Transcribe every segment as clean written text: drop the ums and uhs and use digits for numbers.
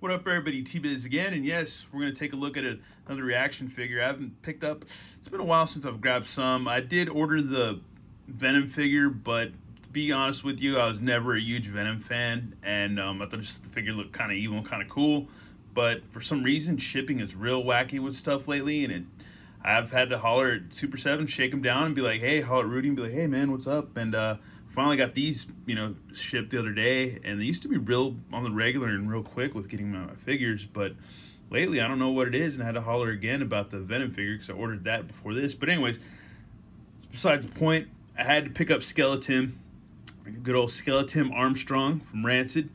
What up, everybody? T-Biz again, and yes, we're going to take a look at another reaction figure I haven't picked up. It's been a while since I've grabbed some. I did order the Venom figure, but to be honest with you, I was never a huge Venom fan, and I thought just the figure looked kind of evil and kind of cool. But for some reason, shipping is real wacky with stuff lately, and I've had to holler at Super 7, shake them down, and be like, hey, holler at Rudy, and be like, hey, man, what's up? And finally got these, shipped the other day, and they used to be real on the regular and real quick with getting my figures, but lately I don't know what it is, and I had to holler again about the Venom figure because I ordered that before this. But anyways, besides the point, I had to pick up Skeletim, good old Skeletim Armstrong from Rancid.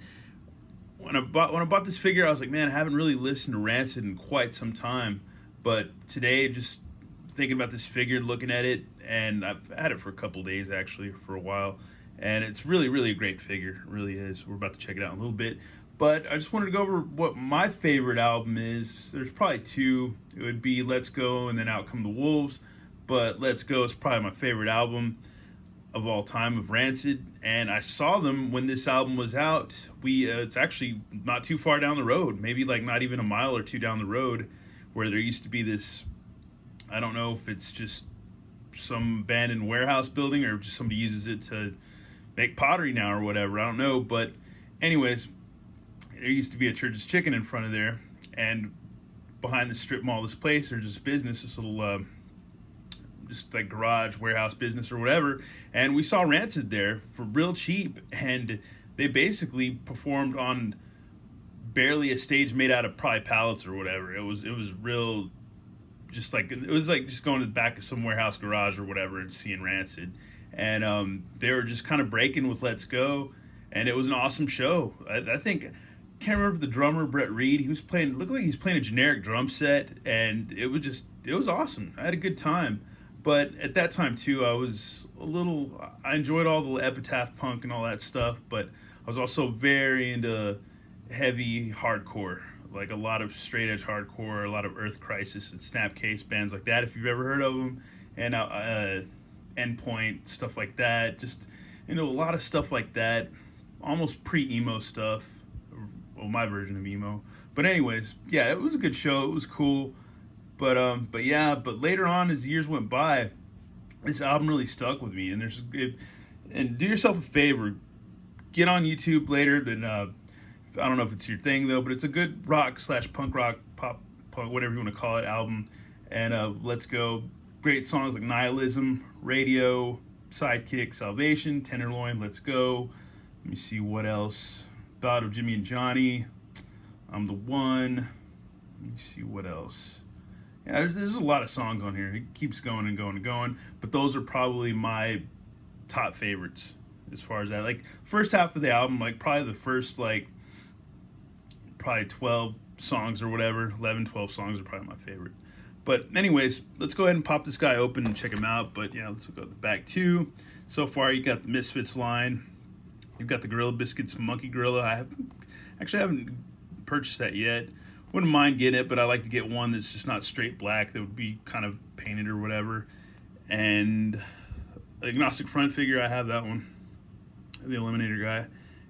When I bought this figure, I was like, man, I haven't really listened to Rancid in quite some time, but today, just thinking about this figure, looking at it, and I've had it for a couple days, actually, for a while, and it's really, really a great figure. It really is. We're about to check it out in a little bit, but I just wanted to go over what my favorite album is. There's probably two. It would be Let's Go and then Out Come the Wolves, but Let's Go is probably my favorite album of all time of Rancid, and I saw them when this album was out. It's actually not too far down the road, maybe like not even a mile or two down the road, where there used to be this, I don't know if it's just some abandoned warehouse building or just somebody uses it to make pottery now or whatever, I don't know. But anyways, there used to be a Church's Chicken in front of there, and behind the strip mall, this place, there's this business, this little just like garage warehouse business or whatever, and we saw Rancid there for real cheap, and they basically performed on barely a stage made out of probably pallets or whatever. It was real, just like it was like just going to the back of some warehouse garage or whatever and seeing Rancid, and they were just kind of breaking with Let's Go, and it was an awesome show. I think, can't remember the drummer, Brett Reed, he was playing, looked like he was playing a generic drum set, and it was awesome. I had a good time. But at that time too, I enjoyed all the epitaph punk and all that stuff, but I was also very into heavy hardcore, like a lot of straight edge hardcore, a lot of Earth Crisis and Snapcase, bands like that, if you've ever heard of them, and Endpoint, stuff like that. Just, a lot of stuff like that, almost pre-emo stuff, well, my version of emo. But anyways, yeah, it was a good show. It was cool. But later on, as the years went by, this album really stuck with me. And do yourself a favor, get on YouTube later. And I don't know if it's your thing though, but it's a good rock/punk rock, pop punk, whatever you want to call it, album. And Let's Go, great songs like Nihilism, Radio, Sidekick, Salvation, Tenderloin, Let's Go. Let me see what else. Ballad of Jimmy and Johnny, I'm the One. Let me see what else. Yeah, there's a lot of songs on here. It keeps going and going and going, but those are probably my top favorites as far as that. Like, first half of the album, like probably the first probably 12 songs or whatever, 11, 12 songs are probably my favorite. But anyways, let's go ahead and pop this guy open and check him out. But yeah, let's go to the back too. So far, you got the Misfits line. You've got the Gorilla Biscuits Monkey Gorilla. I haven't purchased that yet. Wouldn't mind getting it, but I like to get one that's just not straight black, that would be kind of painted or whatever. And Agnostic Front figure, I have that one, the Eliminator guy.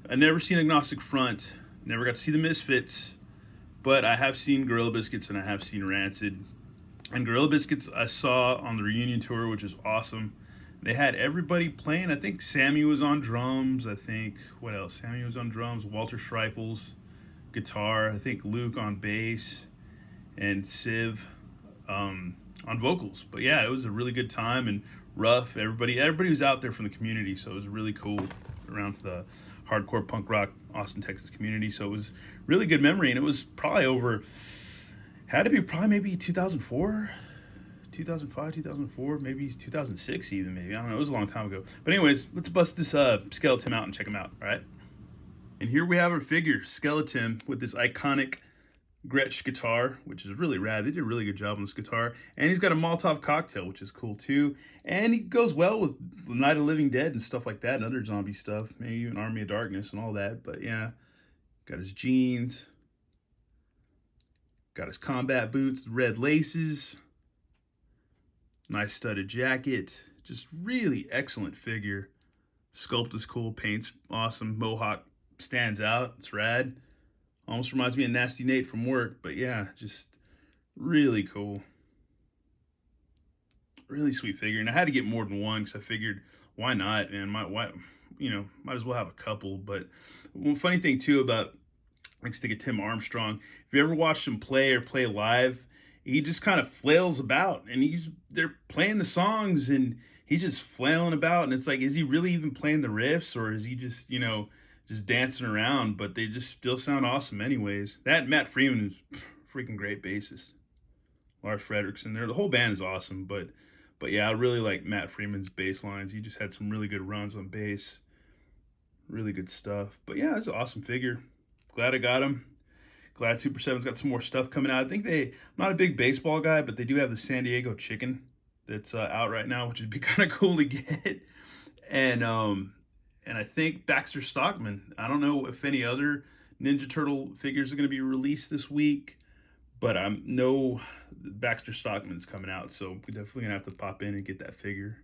I never seen Agnostic Front, never got to see the Misfits, but I have seen Gorilla Biscuits and I have seen Rancid. And Gorilla Biscuits I saw on the reunion tour, which is awesome. They had everybody playing. I think Sammy was on drums. What else? Sammy was on drums, Walter Schreifels guitar, I think Luke on bass, and Civ on vocals. But yeah, it was a really good time, and rough. Everybody was out there from the community, so it was really cool around the hardcore punk rock Austin, Texas community. So it was really good memory, and it was probably had to be maybe 2004, 2005, 2004, maybe 2006 even, maybe. I don't know. It was a long time ago. But anyways, let's bust this Skeletim out and check him out, all right? And here we have our figure, Skeletim, with this iconic Gretsch guitar, which is really rad. They did a really good job on this guitar. And he's got a Molotov cocktail, which is cool too. And he goes well with the Night of the Living Dead and stuff like that, and other zombie stuff, maybe even Army of Darkness and all that. But yeah, got his jeans, got his combat boots, red laces, nice studded jacket. Just really excellent figure. Sculpt is cool, paint's awesome, mohawk stands out, it's rad. Almost reminds me of Nasty Nate from work, but yeah, just really cool. Really sweet figure. And I had to get more than one because I figured, why not, man? Might as well have a couple. But one funny thing too about, let's think of Tim Armstrong. If you ever watched him play or play live, he just kind of flails about, and they're playing the songs and he's just flailing about, and it's like, is he really even playing the riffs, or is he just just dancing around? But they just still sound awesome anyways. That Matt Freeman is freaking great bassist. Lars Fredrickson there. The whole band is awesome, but yeah, I really like Matt Freeman's bass lines. He just had some really good runs on bass. Really good stuff. But yeah, it's an awesome figure. Glad I got him. Glad Super 7's got some more stuff coming out. I think I'm not a big baseball guy, but they do have the San Diego Chicken that's out right now, which would be kind of cool to get. And I think Baxter Stockman. I don't know if any other Ninja Turtle figures are going to be released this week, but I know Baxter Stockman's coming out, so we're definitely going to have to pop in and get that figure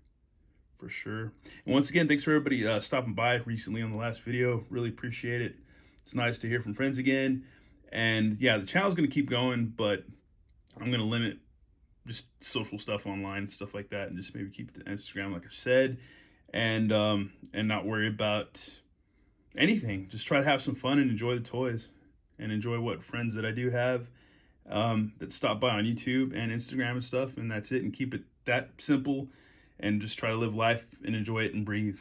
for sure. And once again, thanks for everybody stopping by recently on the last video. Really appreciate it. It's nice to hear from friends again. And yeah, the channel's going to keep going, but I'm going to limit just social stuff online, stuff like that, and just maybe keep it to Instagram, like I said, and not worry about anything. Just try to have some fun and enjoy the toys, and enjoy what friends that I do have that stop by on YouTube and Instagram and stuff, and that's it. And keep it that simple, and just try to live life and enjoy it and breathe.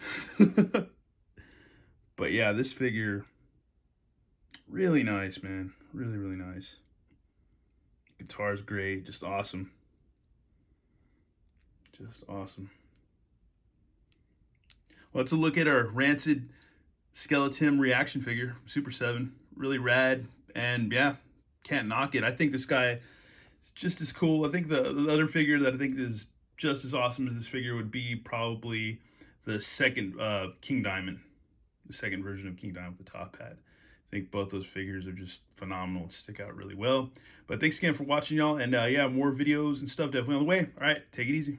But yeah, this figure, really nice, man. Really, really nice. Guitar's great. Just awesome. Just awesome. Well, let's look at our Rancid Skeletim ReAction figure, Super 7. Really rad. And yeah, can't knock it. I think this guy is just as cool. I think the other figure that I think is just as awesome as this figure would be probably the second King Diamond. The second version of King Diamond with the top hat. I think both those figures are just phenomenal and stick out really well. But thanks again for watching, y'all. And yeah, more videos and stuff definitely on the way. All right, take it easy.